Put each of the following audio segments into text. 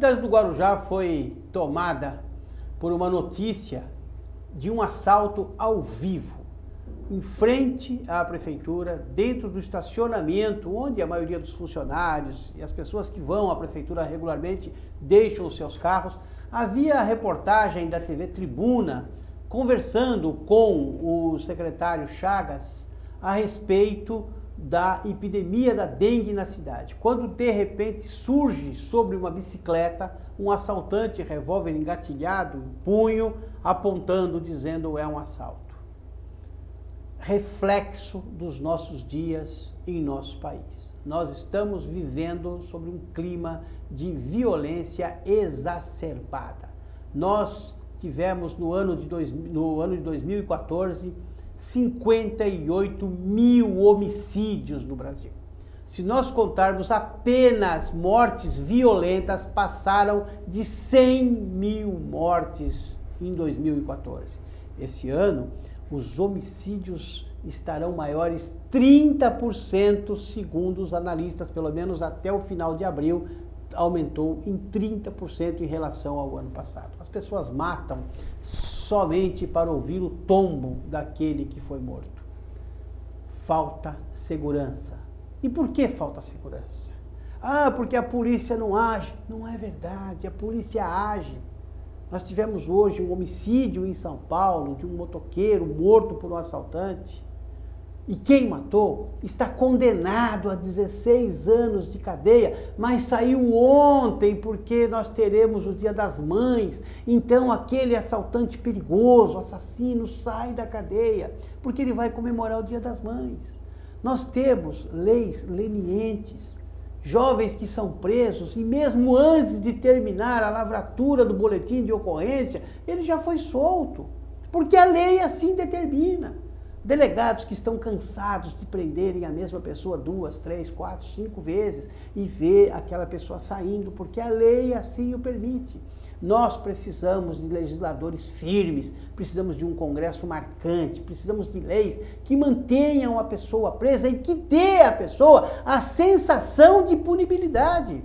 cidade do Guarujá foi tomada por uma notícia de um assalto ao vivo, em frente à prefeitura, dentro do estacionamento, onde a maioria dos funcionários e as pessoas que vão à prefeitura regularmente deixam os seus carros. Havia a reportagem da TV Tribuna conversando com o secretário Chagas a respeito da epidemia da dengue na cidade, quando de repente surge sobre uma bicicleta um assaltante, revólver engatilhado, em punho, apontando, dizendo é um assalto. Reflexo dos nossos dias em nosso país. Nós estamos vivendo sobre um clima de violência exacerbada. Nós tivemos no ano de 2014 58 mil homicídios no Brasil. Se nós contarmos apenas mortes violentas, passaram de 100 mil mortes em 2014. Esse ano, os homicídios estarão maiores 30%, segundo os analistas, pelo menos até o final de abril, aumentou em 30% em relação ao ano passado. As pessoas matam somente para ouvir o tombo daquele que foi morto. Falta segurança. E por que falta segurança? Ah, porque a polícia não age. Não é verdade, a polícia age. Nós tivemos hoje um homicídio em São Paulo, de um motoqueiro morto por um assaltante. E quem matou está condenado a 16 anos de cadeia, mas saiu ontem porque nós teremos o Dia das Mães. Então aquele assaltante perigoso, assassino, sai da cadeia, porque ele vai comemorar o Dia das Mães. Nós temos leis lenientes, jovens que são presos e mesmo antes de terminar a lavratura do boletim de ocorrência, ele já foi solto, porque a lei assim determina. Delegados que estão cansados de prenderem a mesma pessoa 2, 3, 4, 5 vezes e ver aquela pessoa saindo, porque a lei assim o permite. Nós precisamos de legisladores firmes, precisamos de um Congresso marcante, precisamos de leis que mantenham a pessoa presa e que dê à pessoa a sensação de punibilidade.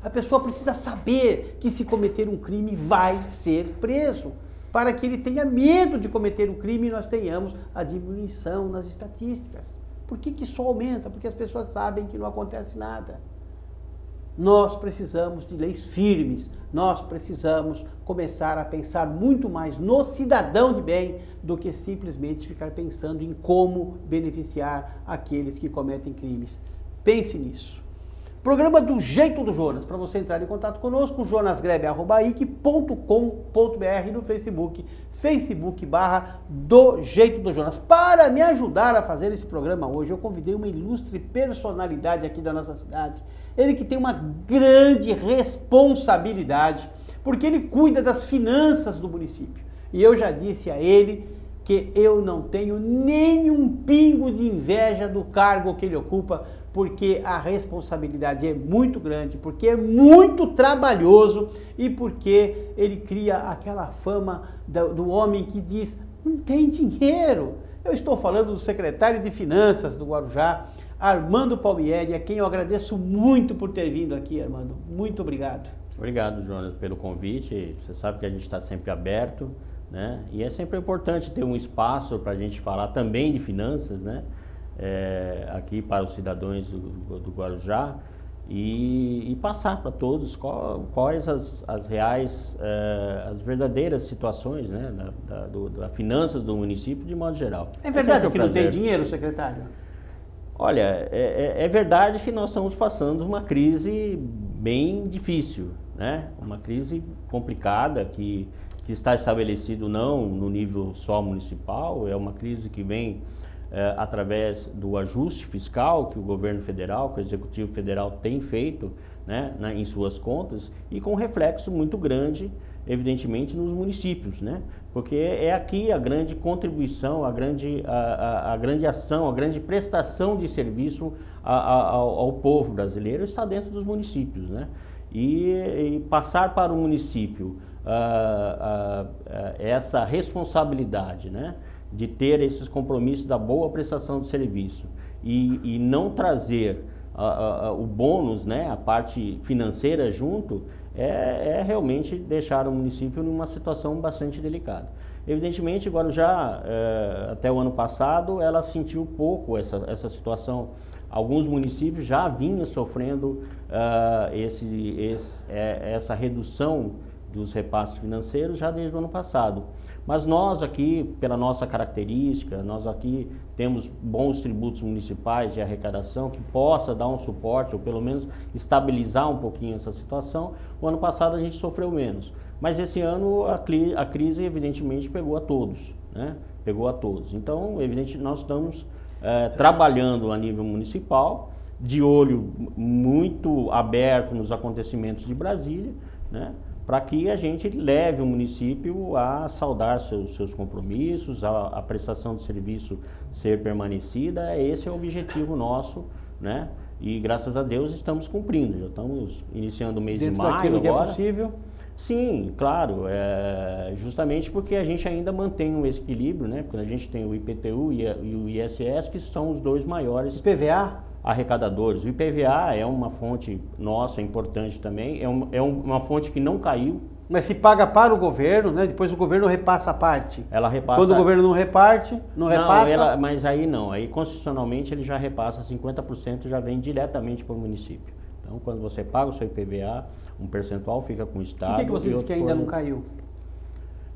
A pessoa precisa saber que se cometer um crime vai ser preso, para que ele tenha medo de cometer o crime e nós tenhamos a diminuição nas estatísticas. Por que isso aumenta? Porque as pessoas sabem que não acontece nada. Nós precisamos de leis firmes, nós precisamos começar a pensar muito mais no cidadão de bem do que simplesmente ficar pensando em como beneficiar aqueles que cometem crimes. Pense nisso. Programa do Jeito do Jonas. Para você entrar em contato conosco, jonasgrebe@ic.com.br no Facebook, Facebook/do Jeito do Jonas. Para me ajudar a fazer esse programa hoje, eu convidei uma ilustre personalidade aqui da nossa cidade. Ele que tem uma grande responsabilidade, porque ele cuida das finanças do município. E eu já disse a ele que eu não tenho nenhum pingo de inveja do cargo que ele ocupa, porque a responsabilidade é muito grande, porque é muito trabalhoso e porque ele cria aquela fama do homem que diz, não tem dinheiro. Eu estou falando do secretário de Finanças do Guarujá, Armando Palmieri, a quem eu agradeço muito por ter vindo aqui, Armando. Muito obrigado. Obrigado, Jonas, pelo convite. Você sabe que a gente está sempre aberto, né? E é sempre importante ter um espaço para a gente falar também de finanças, né? Aqui para os cidadãos do Guarujá e passar para todos quais as reais, as verdadeiras situações, né, das finanças do município de modo geral. É verdade que não tem dinheiro, secretário? Olha, é verdade que nós estamos passando uma crise bem difícil, né? Uma crise complicada que está estabelecido não no nível só municipal, é uma crise que vem através do ajuste fiscal que o governo federal, que o Executivo Federal tem feito, né, em suas contas e com reflexo muito grande, evidentemente, nos municípios, né? Porque é aqui a grande contribuição, a grande ação, a grande prestação de serviço ao povo brasileiro está dentro dos municípios, né? E passar para o município essa responsabilidade, né, de ter esses compromissos da boa prestação de serviço e não trazer o bônus, né, a parte financeira junto, realmente deixar o município numa situação bastante delicada. Evidentemente, Guarujá, até o ano passado, ela sentiu pouco essa situação. Alguns municípios já vinham sofrendo essa redução dos repasses financeiros já desde o ano passado. Mas nós aqui, pela nossa característica, nós aqui temos bons tributos municipais de arrecadação que possa dar um suporte, ou pelo menos estabilizar um pouquinho essa situação. O ano passado a gente sofreu menos. Mas esse ano a crise evidentemente pegou a todos, né? Pegou a todos. Então, evidentemente, nós estamos trabalhando a nível municipal, de olho muito aberto nos acontecimentos de Brasília, né? Para que a gente leve o município a saldar seus compromissos, a prestação de serviço ser permanecida. Esse é o objetivo nosso, né? E graças a Deus estamos cumprindo. Já estamos iniciando o mês de maio daquilo agora. Que é possível? Sim, claro, justamente porque a gente ainda mantém um equilíbrio, né? Porque a gente tem o IPTU e o ISS, que são os dois maiores IPVA? Arrecadadores. O IPVA é uma fonte nossa importante também, é uma fonte que não caiu. Mas se paga para o governo, né? Depois o governo repassa a parte. Ela repassa. Quando o governo não reparte, não repassa. Mas aí não, aí constitucionalmente ele já repassa 50%, já vem diretamente para o município. Então, quando você paga o seu IPVA, um percentual fica com o Estado. Por que você diz que ainda não caiu?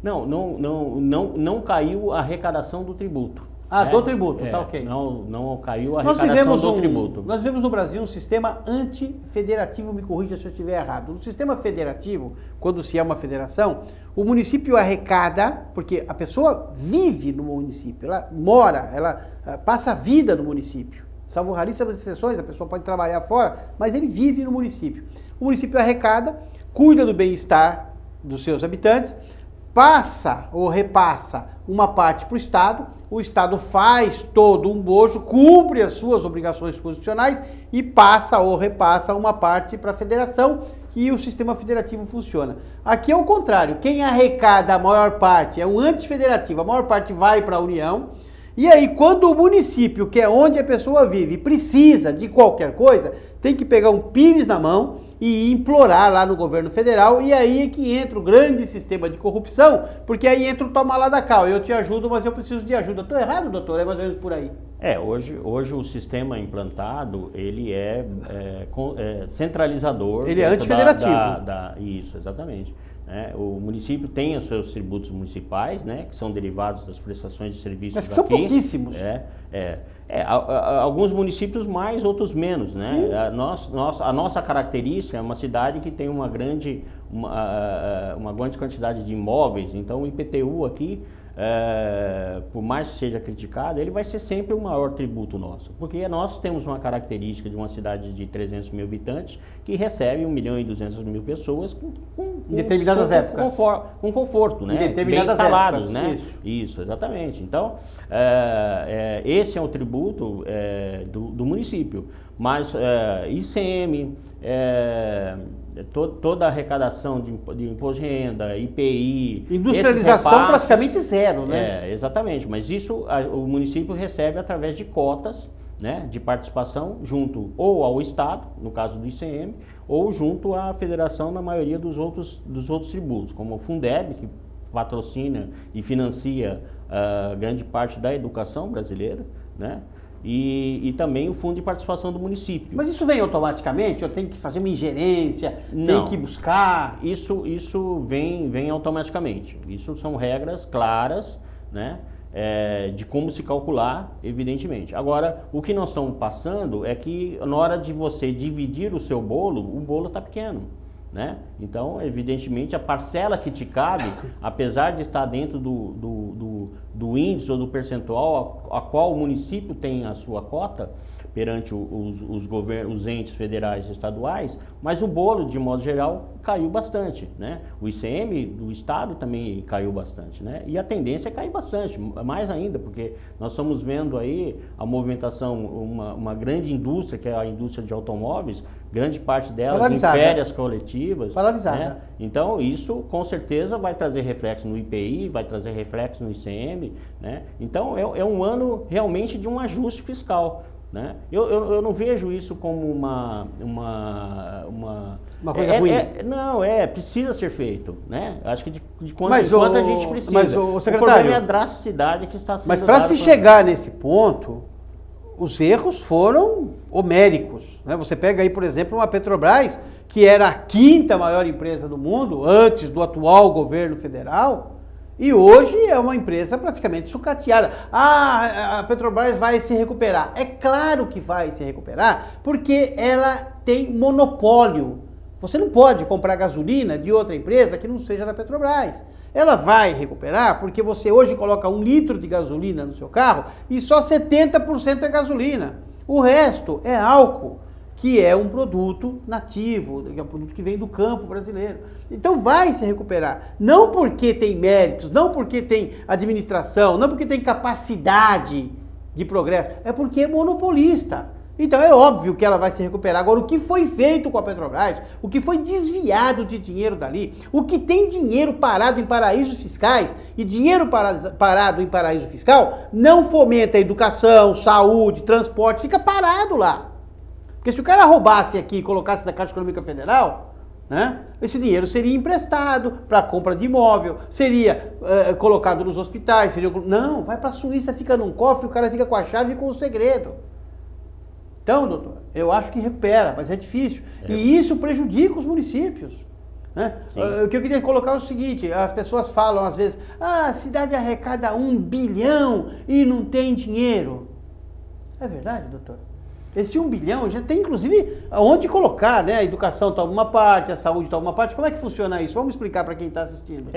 Não caiu a arrecadação do tributo. Ah, do tributo, tá ok. Não caiu a arrecadação do tributo. Nós vivemos no Brasil um sistema antifederativo, me corrija se eu estiver errado. No sistema federativo, quando se é uma federação, o município arrecada, porque a pessoa vive no município, ela mora, ela passa a vida no município. Salvo raríssimas exceções, a pessoa pode trabalhar fora, mas ele vive no município. O município arrecada, cuida do bem-estar dos seus habitantes, passa ou repassa uma parte para o Estado faz todo um bojo, cumpre as suas obrigações constitucionais e passa ou repassa uma parte para a federação, que o sistema federativo funciona. Aqui é o contrário, quem arrecada a maior parte é um antifederativo, a maior parte vai para a União, e aí quando o município, que é onde a pessoa vive, precisa de qualquer coisa, tem que pegar um pires na mão e implorar lá no governo federal, e aí é que entra o grande sistema de corrupção, porque aí entra o toma lá da cá, eu te ajudo, mas eu preciso de ajuda. Estou errado, doutor? É mais ou menos por aí. Hoje o sistema implantado, ele é centralizador. Ele é antifederativo. Isso, exatamente. O município tem os seus tributos municipais, né, que são derivados das prestações de serviços. Mas que são pouquíssimos. Alguns municípios mais, outros menos, né? A nossa característica é uma cidade que tem uma grande quantidade de imóveis, então o IPTU aqui, por mais que seja criticado, ele vai ser sempre o maior tributo nosso, porque nós temos uma característica de uma cidade de 300 mil habitantes que recebe 1.200.000 pessoas em determinadas épocas. Com conforto, né? Em determinadas bem instalados, épocas, né? Isso, exatamente. Então, esse é o tributo do município, mas ICM, toda a arrecadação de imposto de renda, IPI... Industrialização praticamente zero, né? Exatamente, mas isso o município recebe através de cotas, né, de participação junto ou ao Estado, no caso do ICM, ou junto à federação na maioria dos outros tributos, como o Fundeb, que patrocina e financia grande parte da educação brasileira, né? E também o fundo de participação do município. Mas isso vem automaticamente? Eu tenho que fazer uma ingerência? Tem que buscar? Isso vem automaticamente. Isso são regras claras, né, de como se calcular, evidentemente. Agora, o que nós estamos passando é que na hora de você dividir o seu bolo, o bolo está pequeno, né? Então, evidentemente, a parcela que te cabe, apesar de estar dentro do índice ou do percentual a qual o município tem a sua cota perante os entes federais e estaduais, mas o bolo, de modo geral, caiu bastante, né? O ICM do Estado também caiu bastante, né? E a tendência é cair bastante, mais ainda, porque nós estamos vendo aí a movimentação, uma grande indústria, que é a indústria de automóveis, grande parte delas paralisada. Em férias coletivas. Paralisada. Né? Então, isso com certeza vai trazer reflexo no IPI, vai trazer reflexo no ICM, né? Então, é um ano realmente de um ajuste fiscal. né? Eu não vejo isso como uma coisa ruim. Não, precisa ser feito, né? Acho que de quanto Mas, em quanto a gente precisa. Mas, o secretário, o problema é a drasticidade que está sendo mas para se chegar nesse ponto, os erros foram homéricos, né? Você pega aí, por exemplo, uma Petrobras, que era a 5ª maior empresa do mundo, antes do atual governo federal, e hoje é uma empresa praticamente sucateada. A Petrobras vai se recuperar. É claro que vai se recuperar, porque ela tem monopólio. Você não pode comprar gasolina de outra empresa que não seja da Petrobras. Ela vai recuperar porque você hoje coloca 1 litro de gasolina no seu carro e só 70% é gasolina. O resto é álcool, que é um produto nativo, é um produto que vem do campo brasileiro. Então vai se recuperar. Não porque tem méritos, não porque tem administração, não porque tem capacidade de progresso, é porque é monopolista. Então é óbvio que ela vai se recuperar. Agora, o que foi feito com a Petrobras, o que foi desviado de dinheiro dali, o que tem dinheiro parado em paraísos fiscais e dinheiro parado em paraíso fiscal, não fomenta a educação, saúde, transporte, fica parado lá. Porque se o cara roubasse aqui e colocasse na Caixa Econômica Federal, né, esse dinheiro seria emprestado para compra de imóvel, seria colocado nos hospitais, não, vai para a Suíça, fica num cofre, o cara fica com a chave e com o segredo. Então, doutor, eu acho que recupera, mas é difícil. E isso prejudica os municípios. Né? O que eu queria colocar é o seguinte, as pessoas falam às vezes, a cidade arrecada 1 bilhão e não tem dinheiro. É verdade, doutor? Esse 1 bilhão já tem, inclusive, onde colocar, né? A educação está uma parte, a saúde está uma parte. Como é que funciona isso? Vamos explicar para quem está assistindo.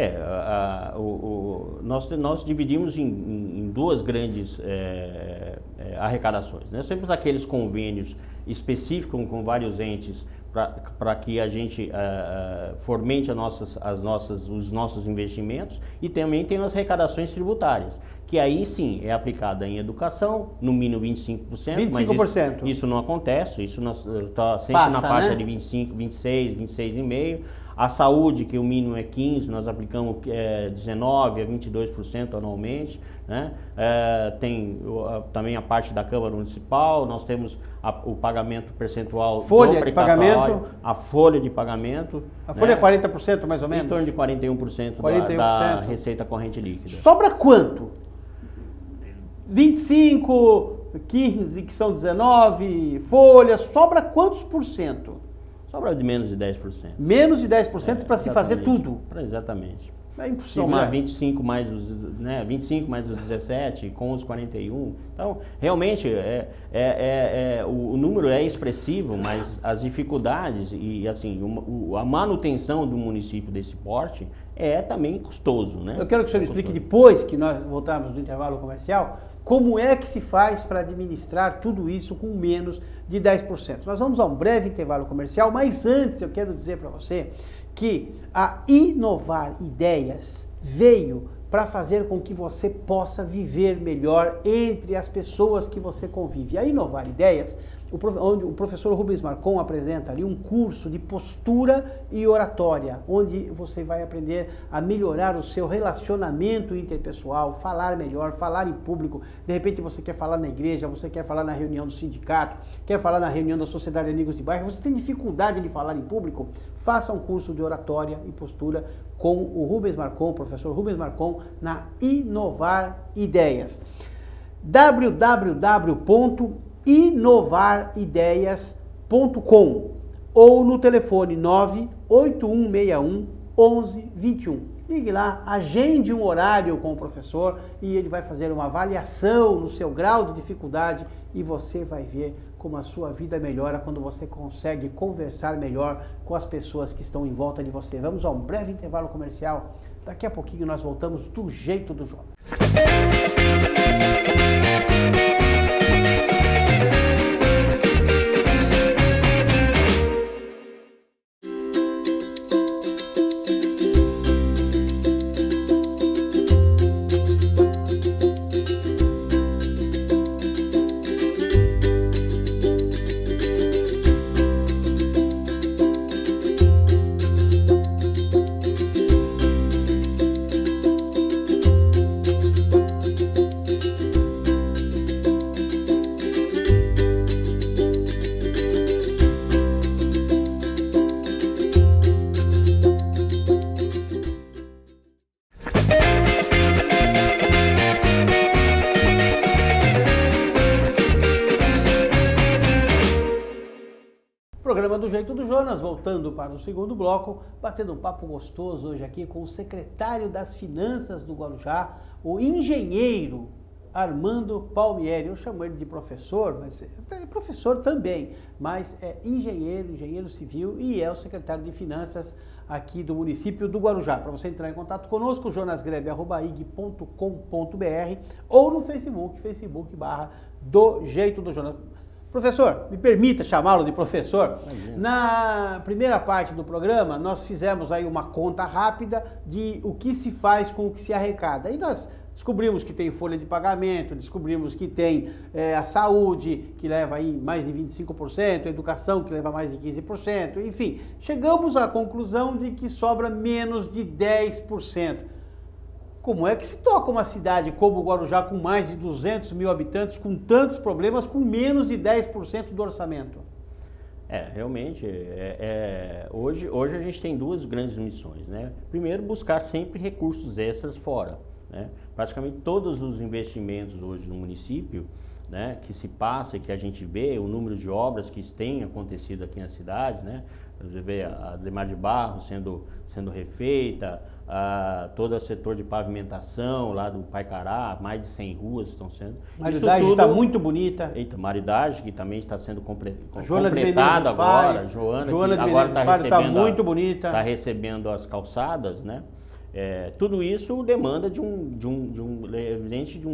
Nós dividimos em 2 grandes arrecadações. Né? Nós temos aqueles convênios específicos com vários entes para que a gente fomente os nossos investimentos, e também tem as arrecadações tributárias, que aí sim é aplicada em educação, no mínimo 25%, 25%. Mas isso não acontece, isso está sempre na faixa, né, de 25%, 26%, 26,5%. A saúde, que o mínimo é 15%, nós aplicamos 19% a 22% anualmente, né? Tem também a parte da Câmara Municipal, nós temos o pagamento percentual folha de pagamento, a folha de pagamento. A folha é 40% mais ou menos? Em torno de 41%, 41%. Da receita corrente líquida. Sobra quanto? 25, 15, que são 19, folhas, sobra quantos por cento? Sobra de menos de 10%. Menos de 10% para se fazer tudo? Exatamente. É impossível. Somar 25 mais os 17 com os 41. Então, realmente, o número é expressivo, mas as dificuldades e assim, a manutenção do município desse porte é também custoso, né? Eu quero que o senhor explique, depois que nós voltarmos do intervalo comercial, como é que se faz para administrar tudo isso com menos de 10%. Nós vamos a um breve intervalo comercial, mas antes eu quero dizer para você que a Inovar Ideias veio para fazer com que você possa viver melhor entre as pessoas que você convive. A Inovar Ideias, onde o professor Rubens Marcon apresenta ali um curso de postura e oratória, onde você vai aprender a melhorar o seu relacionamento interpessoal, falar melhor, falar em público. De repente você quer falar na igreja, você quer falar na reunião do sindicato, quer falar na reunião da Sociedade de Amigos de Bairro, você tem dificuldade de falar em público, faça um curso de oratória e postura com o Rubens Marcon, o professor Rubens Marcon, na Inovar Ideias. www.inovarideias.com ou no telefone 98161 1121. Ligue lá, agende um horário com o professor e ele vai fazer uma avaliação no seu grau de dificuldade e você vai ver como a sua vida melhora quando você consegue conversar melhor com as pessoas que estão em volta de você. Vamos a um breve intervalo comercial. Daqui a pouquinho nós voltamos do jeito do João. programa do Jeito do Jonas, voltando para o segundo bloco, batendo um papo gostoso hoje aqui com o secretário das Finanças do Guarujá, o engenheiro Armando Palmieri. Eu chamo ele de professor, mas é professor também, mas é engenheiro civil e é o secretário de Finanças aqui do município do Guarujá. Para você entrar em contato conosco, jonasgrebe@ig.com.br ou no Facebook.com/do Jeito do Jonas. Professor, me permita chamá-lo de professor. Na primeira parte do programa, nós fizemos aí uma conta rápida de o que se faz com o que se arrecada. E nós descobrimos que tem folha de pagamento, descobrimos que tem a saúde, que leva aí mais de 25%, a educação, que leva mais de 15%, enfim. Chegamos à conclusão de que sobra menos de 10%. Como é que se toca uma cidade como o Guarujá, com mais de 200 mil habitantes, com tantos problemas, com menos de 10% do orçamento? Realmente, hoje a gente tem duas grandes missões, né? Primeiro, buscar sempre recursos extras fora, né? Praticamente todos os investimentos hoje no município, né, que se passa e que a gente vê, o número de obras que têm acontecido aqui na cidade, né? Você vê a Ademar de Barros sendo refeita, todo o setor de pavimentação lá do Paicará, mais de 100 ruas estão sendo. Maridade está muito bonita. Eita, Maridade, que também está sendo completada agora. Joana de agora está muito bonita. Está recebendo as calçadas, né? Tudo isso demanda de um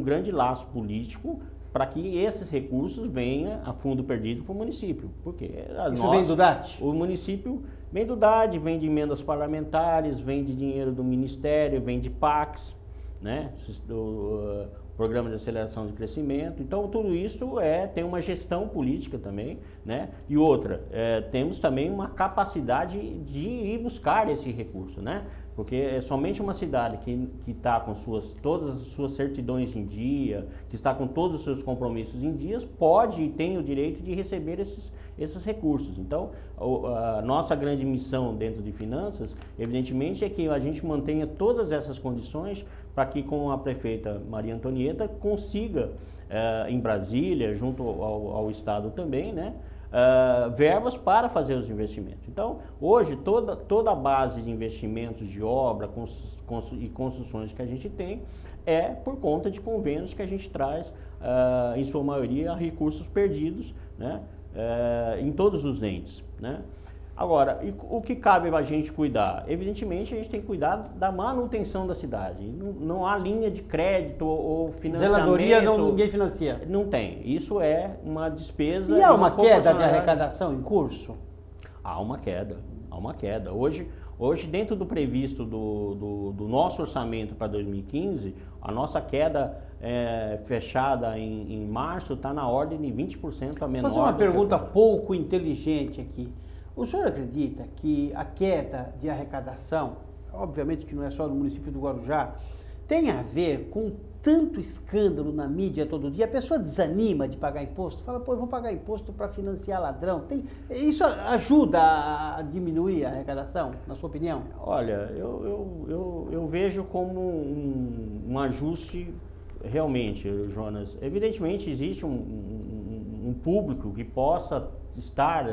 grande laço político para que esses recursos venham a fundo perdido para o município. Porque isso vem do DAT? O município vem do DAT, vem de emendas parlamentares, vem de dinheiro do Ministério, vem de PACs, né? Do Programa de Aceleração de Crescimento. Então, tudo isso tem uma gestão política também, né? E outra, temos também uma capacidade de ir buscar esse recurso, né? Porque é somente uma cidade que está com todas as suas certidões em dia, que está com todos os seus compromissos em dias, pode e tem o direito de receber esses recursos. Então, a nossa grande missão dentro de finanças, evidentemente, é que a gente mantenha todas essas condições para que, com a prefeita Maria Antonieta, consiga, em Brasília, junto ao Estado também, né? Verbas para fazer os investimentos. Então, hoje, toda a base de investimentos de obra e construções que a gente tem é por conta de convênios que a gente traz, em sua maioria, recursos perdidos, né, em todos os entes, né? Agora, o que cabe a gente cuidar? Evidentemente, a gente tem que cuidar da manutenção da cidade. Não há linha de crédito ou financiamento. Zeladoria ninguém financia? Não tem. Isso é uma despesa... E há uma queda de arrecadação em curso? Há uma queda. Hoje, dentro do previsto do nosso orçamento para 2015, a nossa queda fechada em março está na ordem de 20% a menor. Vou fazer uma pergunta pouco inteligente aqui. O senhor acredita que a queda de arrecadação, obviamente que não é só no município do Guarujá, tem a ver com tanto escândalo na mídia todo dia? A pessoa desanima de pagar imposto, fala, eu vou pagar imposto para financiar ladrão. Isso ajuda a diminuir a arrecadação, na sua opinião? Olha, eu vejo como um ajuste realmente, Jonas. Evidentemente existe um público que possa estar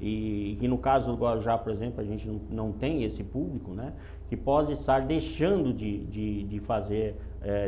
e que no caso do Guarujá, por exemplo, a gente não tem esse público, né? Que pode estar deixando de fazer,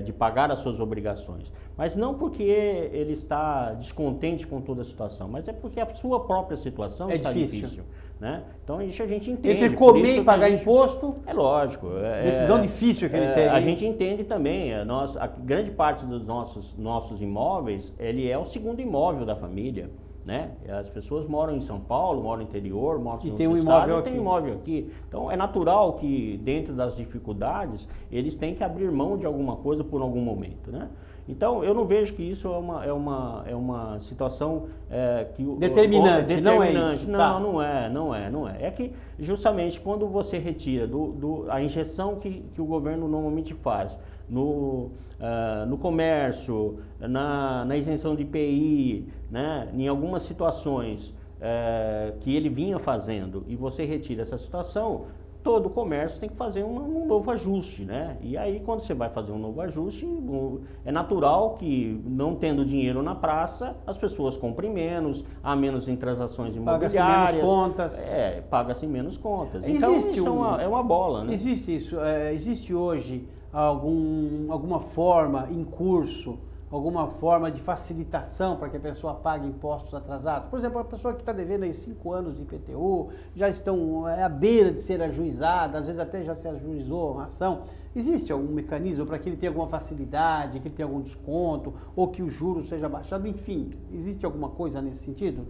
de pagar as suas obrigações. Mas não porque ele está descontente com toda a situação, mas é porque a sua própria situação está difícil, né? Então isso a gente entende. Entre comer e pagar imposto, é lógico. Decisão difícil que ele tem. A gente entende também, a grande parte dos nossos imóveis, ele é o segundo imóvel da família, né? As pessoas moram em São Paulo, moram no interior, moram em outros estados, tem imóvel aqui. Então é natural que dentro das dificuldades eles têm que abrir mão de alguma coisa por algum momento, né? Então eu não vejo que isso é uma situação determinante. Não é isso. Não é. É que justamente quando você retira a injeção que o governo normalmente faz no comércio, na isenção de IPI, né, em algumas situações que ele vinha fazendo, e você retira essa situação, todo o comércio tem que fazer um novo ajuste, né? E aí, quando você vai fazer um novo ajuste, é natural que, não tendo dinheiro na praça, as pessoas comprem menos, há menos em transações imobiliárias. Paga-se menos contas. Paga-se menos contas. Então, isso é uma bola, né? Existe isso. Existe hoje alguma forma em curso, alguma forma de facilitação para que a pessoa pague impostos atrasados? Por exemplo, a pessoa que está devendo aí 5 anos de IPTU, já estão à beira de ser ajuizada, às vezes até já se ajuizou uma ação. Existe algum mecanismo para que ele tenha alguma facilidade, que ele tenha algum desconto, ou que o juro seja baixado? Enfim, existe alguma coisa nesse sentido?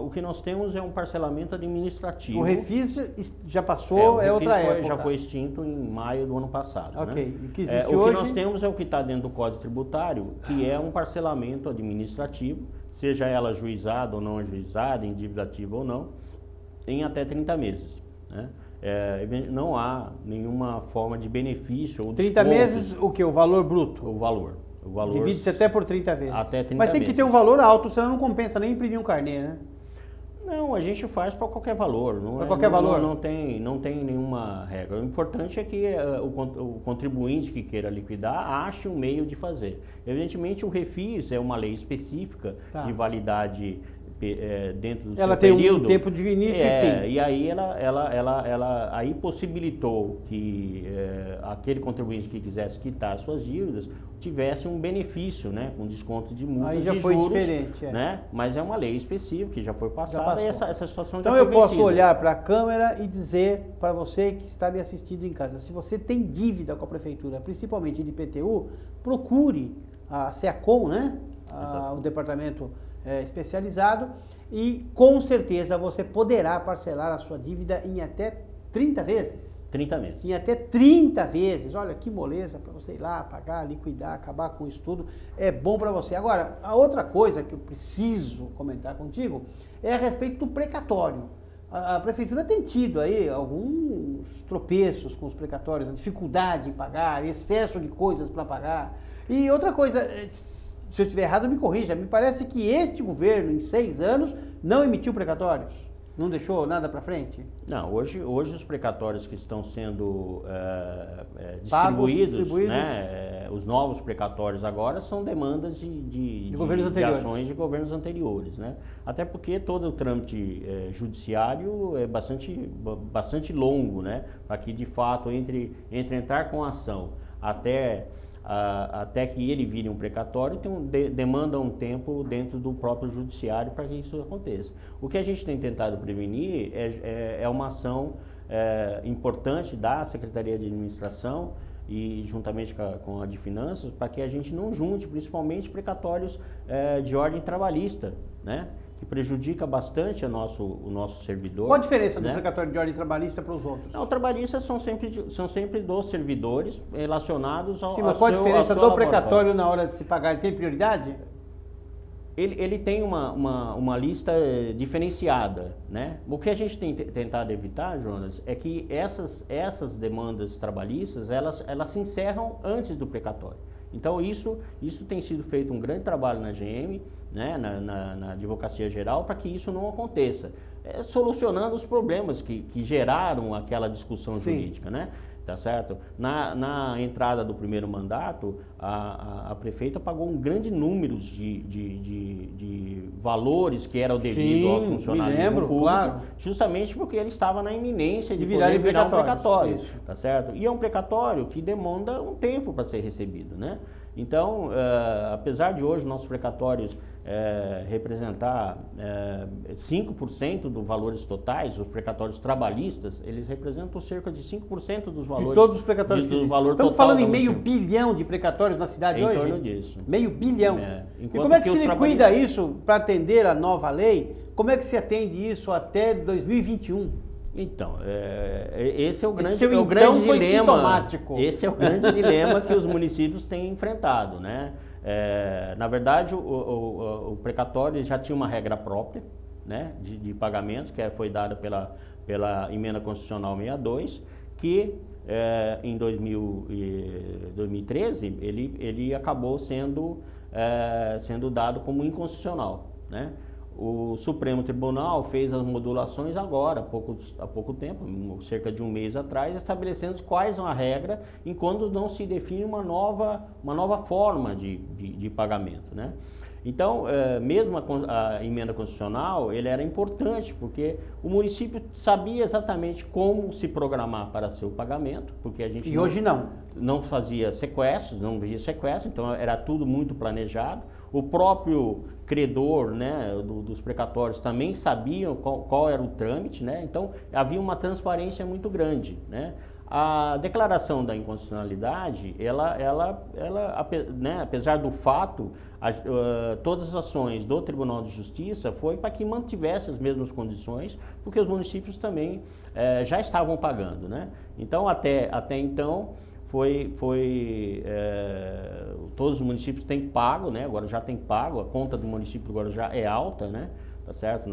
O que nós temos é um parcelamento administrativo. O Refis já passou, outra época. Já foi extinto em maio do ano passado. Ok. Né? O que existe hoje? O que nós temos é o que está dentro do Código Tributário, que é um parcelamento administrativo, seja ela ajuizada ou não ajuizada, em dívida ativa ou não, em até 30 meses. Né? Não há nenhuma forma de benefício ou 30 meses, o que? O valor bruto? O valor. Divide-se até por 30 vezes. Até 30 Mas tem vezes. que ter um valor alto, senão não compensa nem imprimir um carnê, né? Não, a gente faz para qualquer valor. Para qualquer valor? Não tem nenhuma regra. O importante é que o contribuinte que queira liquidar ache um meio de fazer. Evidentemente, o Refis é uma lei específica de validade dentro do seu período. Ela tem um tempo de início e fim. E aí ela aí possibilitou que aquele contribuinte que quisesse quitar suas dívidas tivesse um benefício, né, com desconto de multas e juros. Aí já foi diferente, né? Mas é uma lei específica que já foi passada e essa situação então já foi vencida. Então eu posso vencida. olhar para a câmera e dizer para você que está me assistindo em casa, se você tem dívida com a prefeitura, principalmente de IPTU, procure a SEACOM, né? O departamento especializado, e com certeza você poderá parcelar a sua dívida em até 30 vezes. 30 meses. Em até 30 vezes. Olha que moleza para você ir lá, pagar, liquidar, acabar com isso tudo. É bom para você. Agora, a outra coisa que eu preciso comentar contigo é a respeito do precatório. A prefeitura tem tido aí alguns tropeços com os precatórios, a dificuldade em pagar, excesso de coisas para pagar. E outra coisa, se eu estiver errado, me corrija. Me parece que este governo, em 6 anos, não emitiu precatórios. Não deixou nada para frente? Não, hoje os precatórios que estão sendo distribuídos, né, os novos precatórios agora são demandas de ações de governos anteriores, né? Até porque todo o trâmite judiciário é bastante longo, né? Para que de fato entre entrar com a ação até que ele vire um precatório, demanda um tempo dentro do próprio judiciário para que isso aconteça. O que a gente tem tentado prevenir é uma ação importante da Secretaria de Administração e juntamente com a de Finanças, para que a gente não junte, principalmente, precatórios de ordem trabalhista, né? Que prejudica bastante o nosso servidor. Qual a diferença do precatório de ordem trabalhista para os outros? Não, trabalhistas são sempre dos servidores relacionados ao mas qual a diferença do precatório na hora de se pagar? Ele tem prioridade? Ele tem uma lista diferenciada, né? O que a gente tem tentado evitar, Jonas, é que essas demandas trabalhistas, elas se encerram antes do precatório. Então isso tem sido feito um grande trabalho na GM, né, na Advocacia Geral, para que isso não aconteça, solucionando os problemas que geraram aquela discussão jurídica, né? Tá certo? Na entrada do primeiro mandato, a prefeita pagou um grande número de valores que eram devido ao funcionalismo público, claro. Justamente porque ele estava na iminência de virar um precatório, tá certo? E é um precatório que demanda um tempo para ser recebido, né? Então, apesar de hoje nossos precatórios representar 5% dos valores totais, os precatórios trabalhistas, eles representam cerca de 5% dos valores. De todos os precatórios do valor Estamos total falando em meio bilhão de precatórios na cidade hoje? Em torno disso. Meio bilhão. E como é que se liquida isso para atender a nova lei? Como é que se atende isso até 2021? Então, esse é o grande foi dilema. Sintomático. Esse é o grande dilema que os municípios têm enfrentado, né? Na verdade, o precatório já tinha uma regra própria, né, de pagamentos, que foi dada pela Emenda Constitucional 62, que em 2013 ele acabou sendo dado como inconstitucional, né? o Supremo Tribunal fez as modulações agora, há pouco tempo, cerca de um mês atrás, estabelecendo quais são a regra enquanto não se define uma nova forma de pagamento, né? Então, mesmo a emenda constitucional, ele era importante, porque o município sabia exatamente como se programar para seu pagamento, porque a gente hoje não fazia sequestros, não havia sequestro, então era tudo muito planejado. O próprio credor, né, dos precatórios também sabiam qual era o trâmite, né? Então havia uma transparência muito grande, né? A declaração da inconstitucionalidade, né, apesar do fato, todas as ações do Tribunal de Justiça foi para que mantivesse as mesmas condições, porque os municípios também já estavam pagando, né? Então, até então, todos os municípios têm pago, né? Agora já tem pago, a conta do município agora já é alta, né? Tá certo?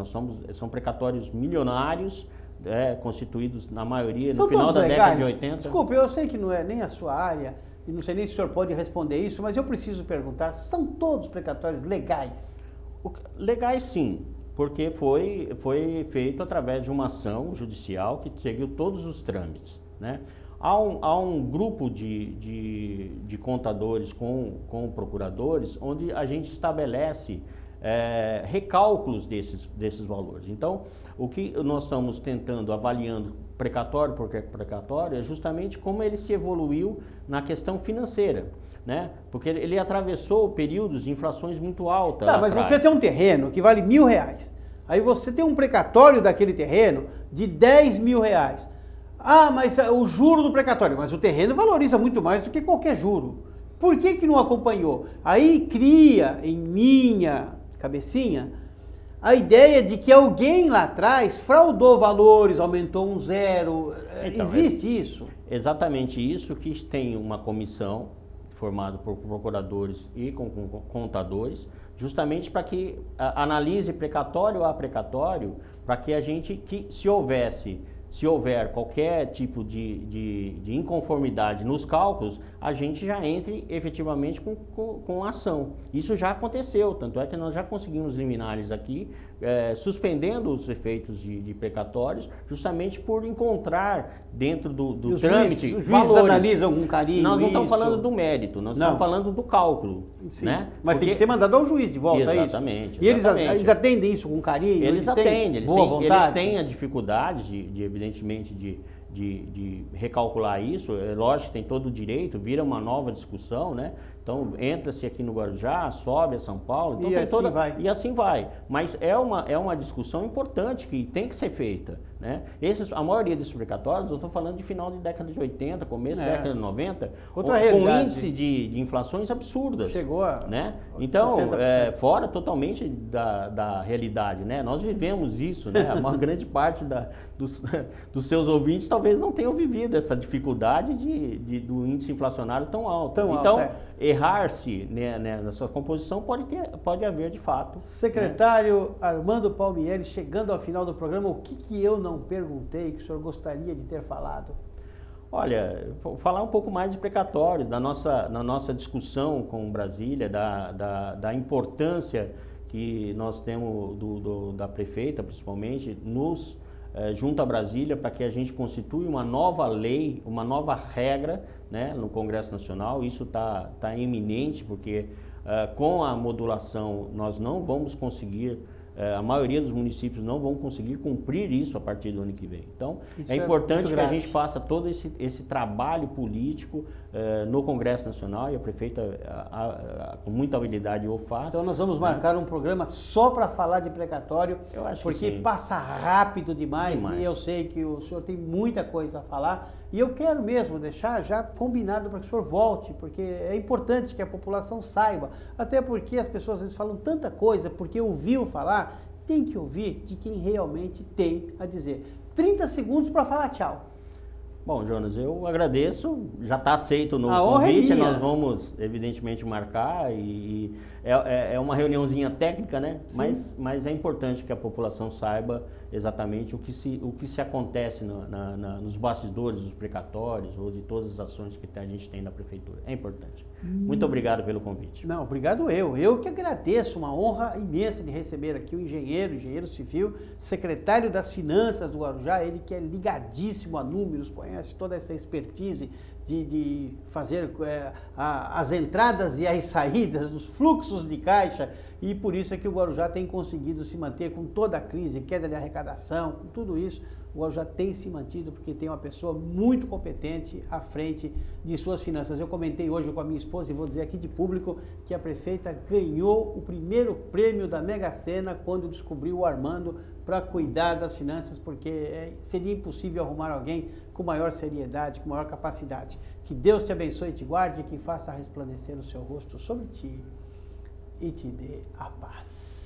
São precatórios milionários, constituídos na maioria no final da década de 80. Desculpe, eu sei que não é nem a sua área, e não sei nem se o senhor pode responder isso, mas eu preciso perguntar, são todos precatórios legais? Legais sim, porque foi feito através de uma ação judicial que seguiu todos os trâmites, né? Há um grupo de contadores com procuradores, onde a gente estabelece recálculos desses valores. Então, o que nós estamos tentando, avaliando precatório por precatório, é justamente como ele se evoluiu na questão financeira, né? Porque ele atravessou períodos de inflações muito altas. Tá, mas você tem um terreno que vale R$1.000, aí você tem um precatório daquele terreno de R$10.000. Ah, mas o juro do precatório, mas o terreno valoriza muito mais do que qualquer juro. Por que não acompanhou? Aí cria em minha cabecinha a ideia de que alguém lá atrás fraudou valores, aumentou um zero. Então, existe isso? Exatamente isso, que tem uma comissão formada por procuradores e com contadores, justamente para que analise precatório a precatório, para que a gente, se houver qualquer tipo de inconformidade nos cálculos, a gente já entre efetivamente com ação. Isso já aconteceu, tanto é que nós já conseguimos liminares aqui, suspendendo os efeitos de precatórios, justamente por encontrar dentro do trâmite os juízes analisam com carinho. Nós não estamos falando do mérito, nós estamos falando do cálculo. Sim, né? Mas tem que ser mandado ao juiz de volta, exatamente, é isso? E eles atendem isso com carinho? Eles atendem, eles têm a dificuldade, evidentemente, de recalcular isso. É lógico que tem todo o direito, vira uma nova discussão, né? Então, entra-se aqui no Guarujá, sobe a São Paulo, então e assim vai. Mas é uma discussão importante que tem que ser feita, né? A maioria desses precatórios, eu estou falando de final de década de 80, começo da década de 90, com índice de inflações absurdas. Chegou a... né? Então, fora totalmente da realidade, né? Nós vivemos isso, né? Uma grande parte dos seus ouvintes talvez não tenham vivido essa dificuldade do índice inflacionário tão alto. Errar-se, né, nessa composição pode haver de fato. Secretário, né? Armando Palmieri, chegando ao final do programa, o que eu não perguntei que o senhor gostaria de ter falado? Olha, falar um pouco mais de precatórios, na nossa discussão com Brasília, da importância que nós temos da prefeita, principalmente, junto a Brasília, para que a gente constitui uma nova lei, uma nova regra, né, no Congresso Nacional. Isso está iminente, porque com a modulação nós não vamos conseguir, a maioria dos municípios não vão conseguir cumprir isso a partir do ano que vem. Então, é importante que a gente faça todo esse trabalho político no Congresso Nacional, e a prefeita, com muita habilidade, o faz. Então, nós vamos marcar um programa só para falar de precatório, porque passa rápido demais, e eu sei que o senhor tem muita coisa a falar, e eu quero mesmo deixar já combinado para que o senhor volte, porque é importante que a população saiba, até porque as pessoas às vezes falam tanta coisa, porque ouviu falar, tem que ouvir de quem realmente tem a dizer. 30 segundos para falar tchau. Bom, Jonas, eu agradeço, já está aceito no A honra é convite, minha. nós vamos evidentemente marcar e é uma reuniãozinha técnica, né? Mas é importante que a população saiba exatamente o que se acontece nos bastidores, dos precatórios ou de todas as ações que a gente tem na prefeitura. É importante. Muito obrigado pelo convite. Não, obrigado eu. Eu que agradeço, uma honra imensa de receber aqui o engenheiro civil, secretário das Finanças do Guarujá, ele que é ligadíssimo a números, conhece toda essa expertise de fazer as entradas e as saídas, dos fluxos de caixa, e por isso é que o Guarujá tem conseguido se manter com toda a crise, queda de arrecadação, com tudo isso. O Guarujá tem se mantido porque tem uma pessoa muito competente à frente de suas finanças. Eu comentei hoje com a minha esposa e vou dizer aqui de público que a prefeita ganhou o primeiro prêmio da Mega Sena quando descobriu o Armando para cuidar das finanças, porque seria impossível arrumar alguém com maior seriedade, com maior capacidade. Que Deus te abençoe e te guarde, que faça resplandecer o seu rosto sobre ti e te dê a paz.